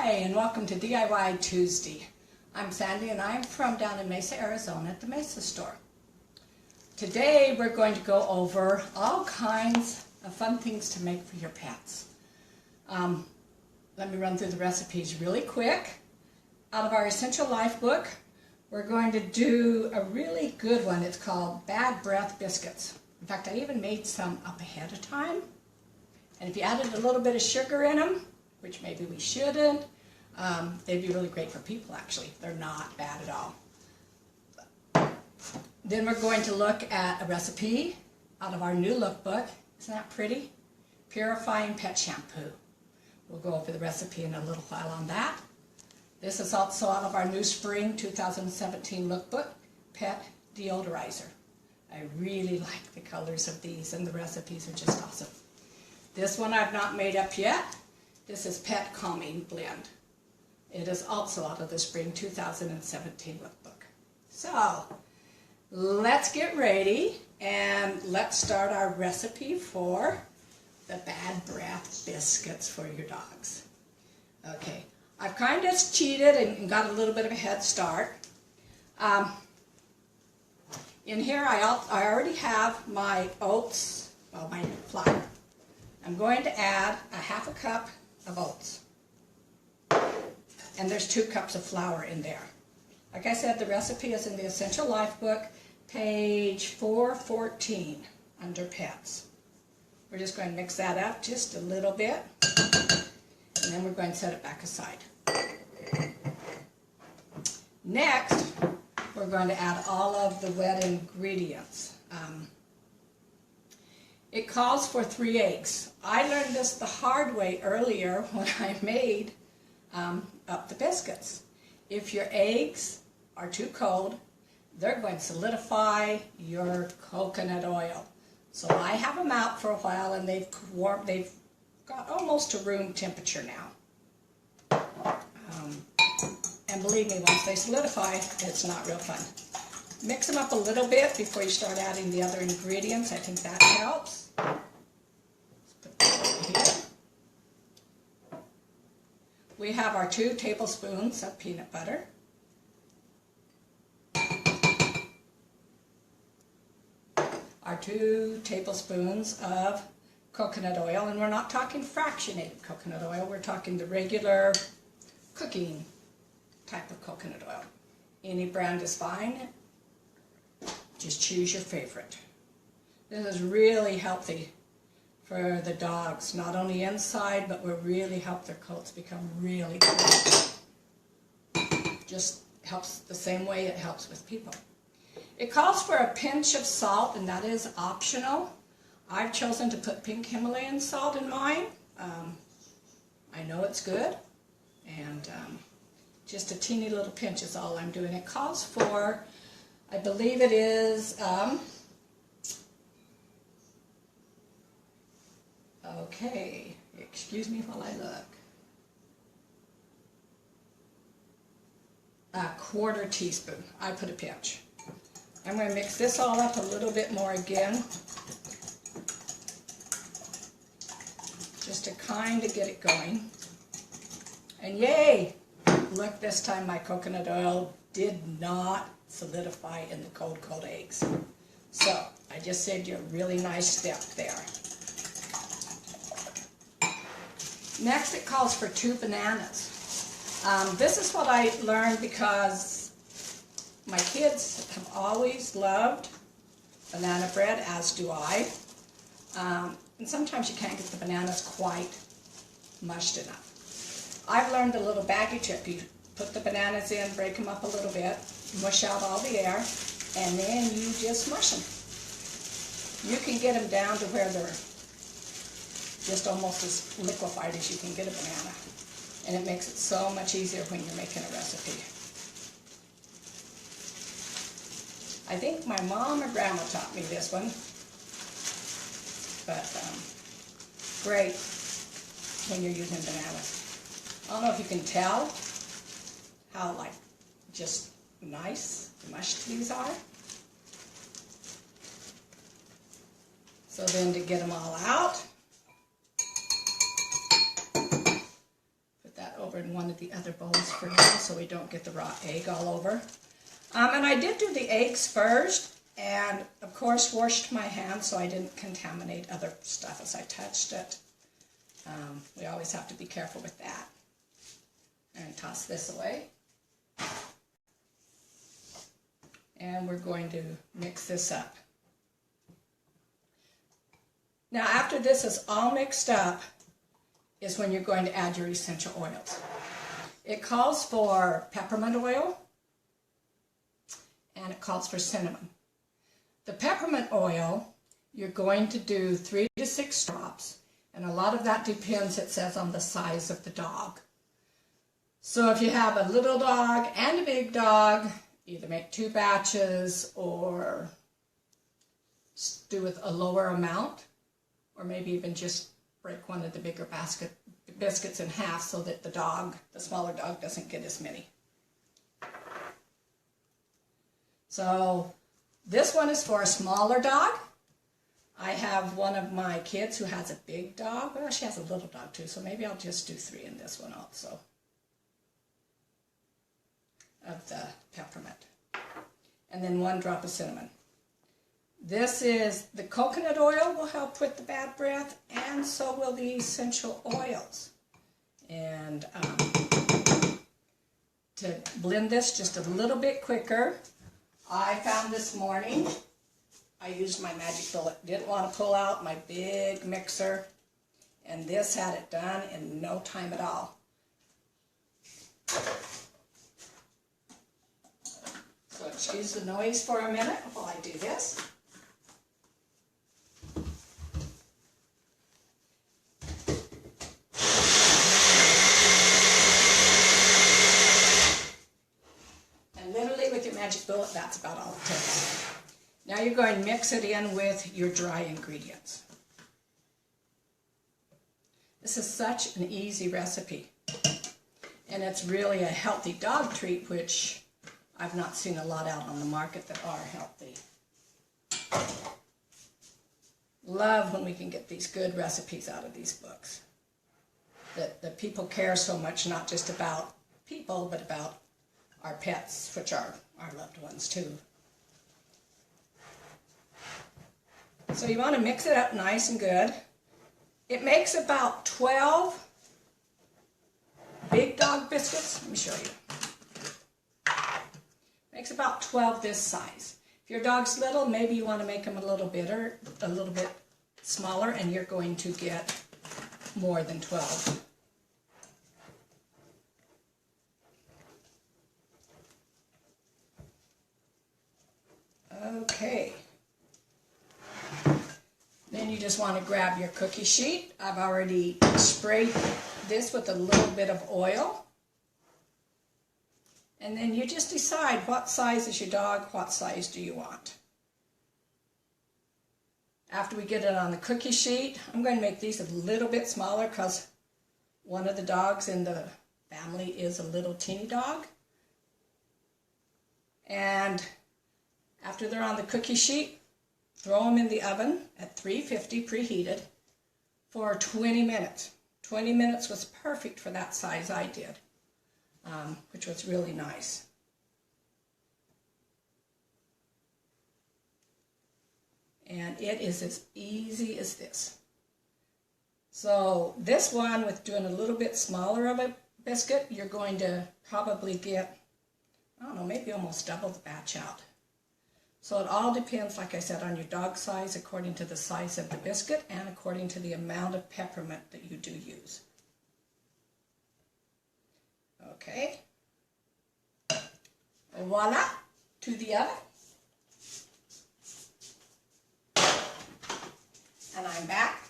Hi, and welcome to DIY Tuesday. I'm Sandy, and I'm from down in Mesa, Arizona at the Mesa store. Today, we're going to go over all kinds of fun things to make for your pets. Let me run through the recipes really quick. Out of our Essential Life book, we're going to do a really good one. It's called Bad Breath Biscuits. In fact, I even made some up ahead of time. And if you added a little bit of sugar in them, which maybe we shouldn't, they'd be really great for people actually. They're not bad at all. Then we're going to look at a recipe out of our new lookbook. Isn't that pretty? Purifying Pet Shampoo. We'll go over the recipe in a little while on that. This is also out of our new Spring 2017 lookbook, Pet Deodorizer. I really like the colors of these, and the recipes are just awesome. This one I've not made up yet. This is Pet Calming Blend. It is also out of the Spring 2017 lookbook. So, let's get ready and let's start our recipe for the Bad Breath Biscuits for your dogs. Okay, I've kind of cheated and got a little bit of a head start. In here I already have my oats, well, my flour. I'm going to add a half a cup of oats. And there's 2 cups of flour in there. Like I said, the recipe is in the Essential Life book, page 414, under Pets. We're just going to mix that up just a little bit, and then we're going to set it back aside. Next, we're going to add all of the wet ingredients. It calls for 3 eggs. I learned this the hard way earlier when I made up the biscuits. If your eggs are too cold, they're going to solidify your coconut oil. So I have them out for a while, and they've got almost to room temperature now. And believe me, once they solidify, it's not real fun. Mix them up a little bit before you start adding the other ingredients. I think that helps. Let's put that over here. We have our 2 tablespoons of peanut butter. Our 2 tablespoons of coconut oil, and we're not talking fractionated coconut oil, we're talking the regular cooking type of coconut oil. Any brand is fine. Just choose your favorite. This is really healthy for the dogs, not only inside, but will really help their coats become really clean. Just helps the same way it helps with people. It calls for a pinch of salt, and that is optional. I've chosen to put pink Himalayan salt in mine. I know it's good, and just a teeny little pinch is all I'm doing. It calls for, I believe it is, okay, excuse me while I look. A 1/4 teaspoon. I put a pinch. I'm going to mix this all up a little bit more again, just to kind of get it going. And yay! Look, this time my coconut oil did not solidify in the cold eggs. So, I just saved you a really nice step there. Next, it calls for 2 bananas. This is what I learned because my kids have always loved banana bread, as do I. And sometimes you can't get the bananas quite mushed enough. I've learned a little baggy tip. You put the bananas in, break them up a little bit, mush out all the air, and then you just mush them. You can get them down to where they're just almost as liquefied as you can get a banana. And it makes it so much easier when you're making a recipe. I think my mom or grandma taught me this one. But great when you're using bananas. I don't know if you can tell how just nice mushed these are. So then to get them all out, put that over over in one of the other bowls for now so we don't get the raw egg all over. And I did do the eggs first, and of course washed my hands so I didn't contaminate other stuff as I touched it. We always have to be careful with that. And toss this away. And we're going to mix this up. Now after this is all mixed up is when you're going to add your essential oils. It calls for peppermint oil and it calls for cinnamon. The peppermint oil, you're going to do 3 to 6 drops, and a lot of that depends, it says, on the size of the dog. So if you have a little dog and a big dog, either make 2 batches or do with a lower amount, or maybe even just break one of the bigger biscuits in half so that the smaller dog, doesn't get as many. So this one is for a smaller dog. I have one of my kids who has a big dog. Well, she has a little dog too, so maybe I'll just do 3 in this one also of the peppermint. And then 1 drop of cinnamon. This is, the coconut oil will help with the bad breath, and so will the essential oils. And to blend this just a little bit quicker, I found this morning, I used my magic bullet. Didn't want to pull out my big mixer, and this had it done in no time at all. So excuse the noise for a minute while I do this. And literally with your magic bullet, that's about all it takes. Now you're going to mix it in with your dry ingredients. This is such an easy recipe. And it's really a healthy dog treat, which I've not seen a lot out on the market that are healthy. Love when we can get these good recipes out of these books. That people care so much, not just about people, but about our pets, which are our loved ones too. So you want to mix it up nice and good. It makes about 12 big dog biscuits. Let me show you. Makes about 12 this size. If your dog's little, maybe you want to make them a little bit smaller, and you're going to get more than 12. Okay. Then you just want to grab your cookie sheet. I've already sprayed this with a little bit of oil. And then you just decide what size is your dog, what size do you want. After we get it on the cookie sheet, I'm going to make these a little bit smaller because one of the dogs in the family is a little teeny dog. And after they're on the cookie sheet, throw them in the oven at 350 preheated for 20 minutes. 20 minutes was perfect for that size I did. Which was really nice. And it is as easy as this. So this one, with doing a little bit smaller of a biscuit, you're going to probably get, I don't know, maybe almost double the batch out. So it all depends, like I said, on your dog size, according to the size of the biscuit and according to the amount of peppermint that you do use. Okay. Voila, to the oven. And I'm back.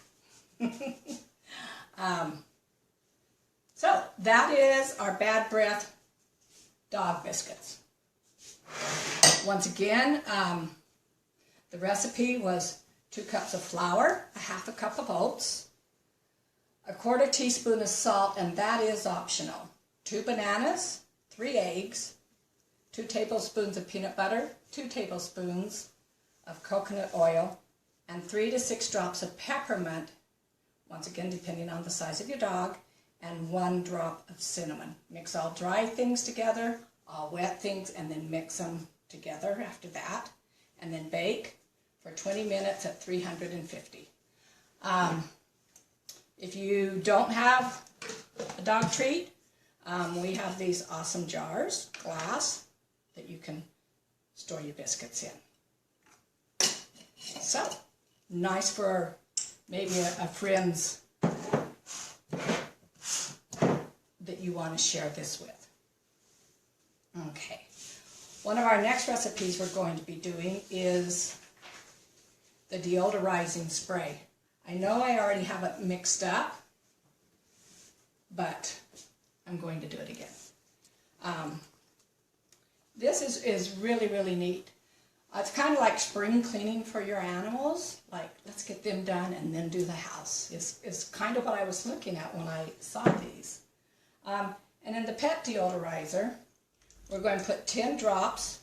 So that is our bad breath dog biscuits. Once again, the recipe was 2 cups of flour, a half a cup of oats, a 1/4 teaspoon of salt, and that is optional. 2 bananas, 3 eggs, 2 tablespoons of peanut butter, 2 tablespoons of coconut oil, and 3 to 6 drops of peppermint, once again depending on the size of your dog, and 1 drop of cinnamon. Mix all dry things together, all wet things, and then mix them together after that. And then bake for 20 minutes at 350. If you don't have a dog treat, we have these awesome jars, glass, that you can store your biscuits in. So, nice for maybe a friend's that you want to share this with. Okay. One of our next recipes we're going to be doing is the deodorizing spray. I know I already have it mixed up, but I'm going to do it again. This is really, really neat. It's kind of like spring cleaning for your animals. Like, let's get them done and then do the house. It's kind of what I was looking at when I saw these. And in the pet deodorizer, we're going to put 10 drops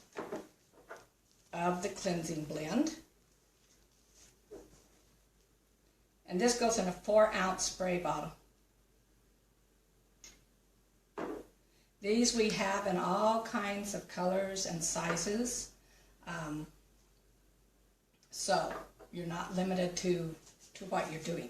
of the cleansing blend. And this goes in a 4-ounce spray bottle. These we have in all kinds of colors and sizes. So you're not limited to what you're doing.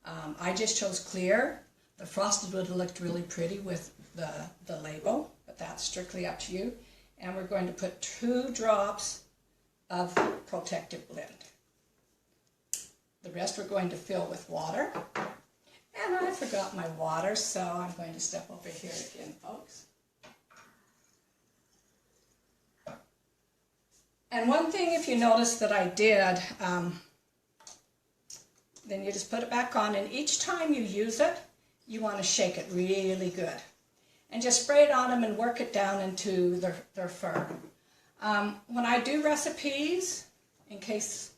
I just chose clear. The frosted would have looked really pretty with the label, but that's strictly up to you. And we're going to put 2 drops of protective blend. The rest we're going to fill with water. And I forgot my water, so I'm going to step over here again, folks. And one thing, if you notice that I did, then you just put it back on, and each time you use it, you want to shake it really good. And just spray it on them and work it down into their fur. When I do recipes, in case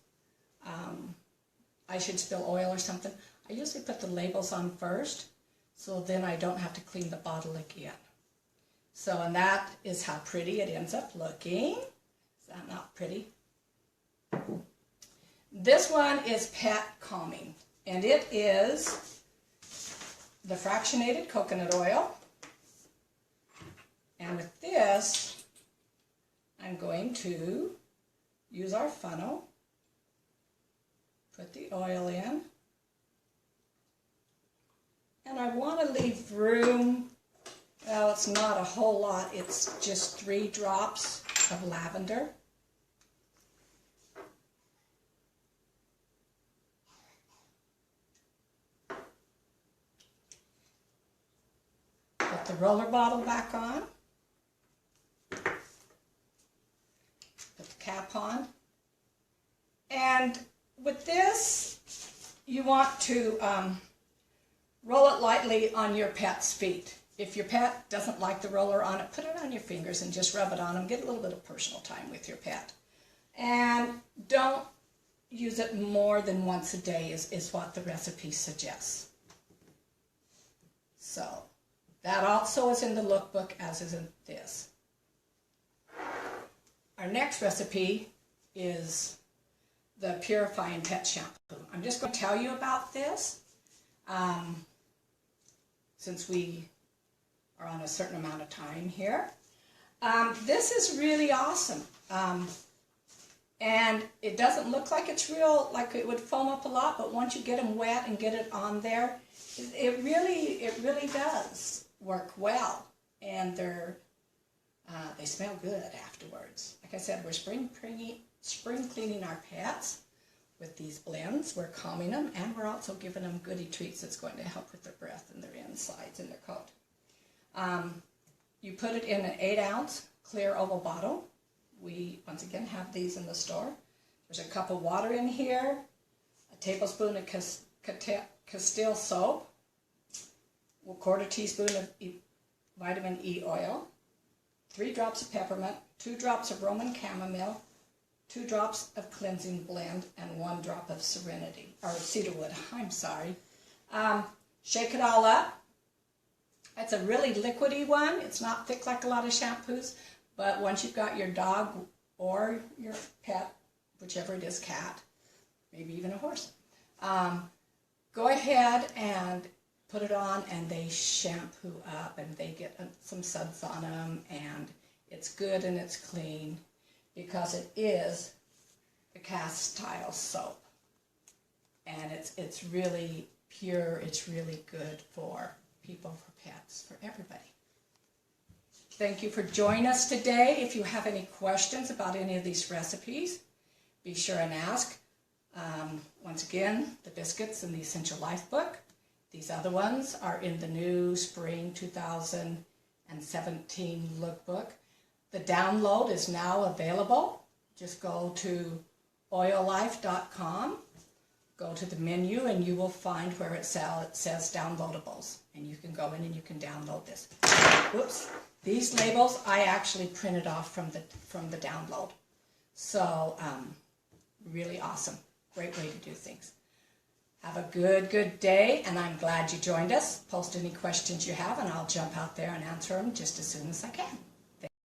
I should spill oil or something, I usually put the labels on first, so then I don't have to clean the bottle again. So, and that is how pretty it ends up looking. Is that not pretty? This one is Pet Calming, and it is the fractionated coconut oil. And with this, I'm going to use our funnel, put the oil in, and I want to leave room. Well, it's not a whole lot, it's just 3 drops of lavender. Put the roller bottle back on. Put the cap on. And with this, you want to roll it lightly on your pet's feet. If your pet doesn't like the roller on it, put it on your fingers and just rub it on them. Get a little bit of personal time with your pet. And don't use it more than once a day is what the recipe suggests. So, that also is in the lookbook, as is in this. Our next recipe is the Purifying Pet Shampoo. I'm just going to tell you about this. Since we are on a certain amount of time here. This is really awesome. And it doesn't look like it's real, like it would foam up a lot, but once you get them wet and get it on there, it really does work well. And they smell good afterwards. Like I said, we're spring cleaning our pets with these blends. We're calming them, and we're also giving them goody treats that's going to help with their breath and their insides and their coat. You put it in an 8-ounce clear oval bottle. We, once again, have these in the store. There's a cup of water in here, a tablespoon of Castile soap, a 1/4 teaspoon of vitamin E oil, 3 drops of peppermint, 2 drops of Roman chamomile, 2 drops of cleansing blend, and 1 drop of cedarwood. I'm sorry. Shake it all up. It's a really liquidy one. It's not thick like a lot of shampoos, but once you've got your dog or your pet, whichever it is, cat, maybe even a horse, go ahead and put it on and they shampoo up and they get some suds on them, and it's good and it's clean because it is a cast style soap. And it's really pure, it's really good for people, for pets, for everybody. Thank you for joining us today. If you have any questions about any of these recipes, be sure and ask. Once again, the biscuits in the Essential Life book. These other ones are in the new Spring 2017 lookbook. The download is now available. Just go to oillife.com. Go to the menu and you will find where it says downloadables. And you can go in and you can download this. Whoops. These labels I actually printed off from the download. So really awesome. Great way to do things. Have a good day, and I'm glad you joined us. Post any questions you have and I'll jump out there and answer them just as soon as I can.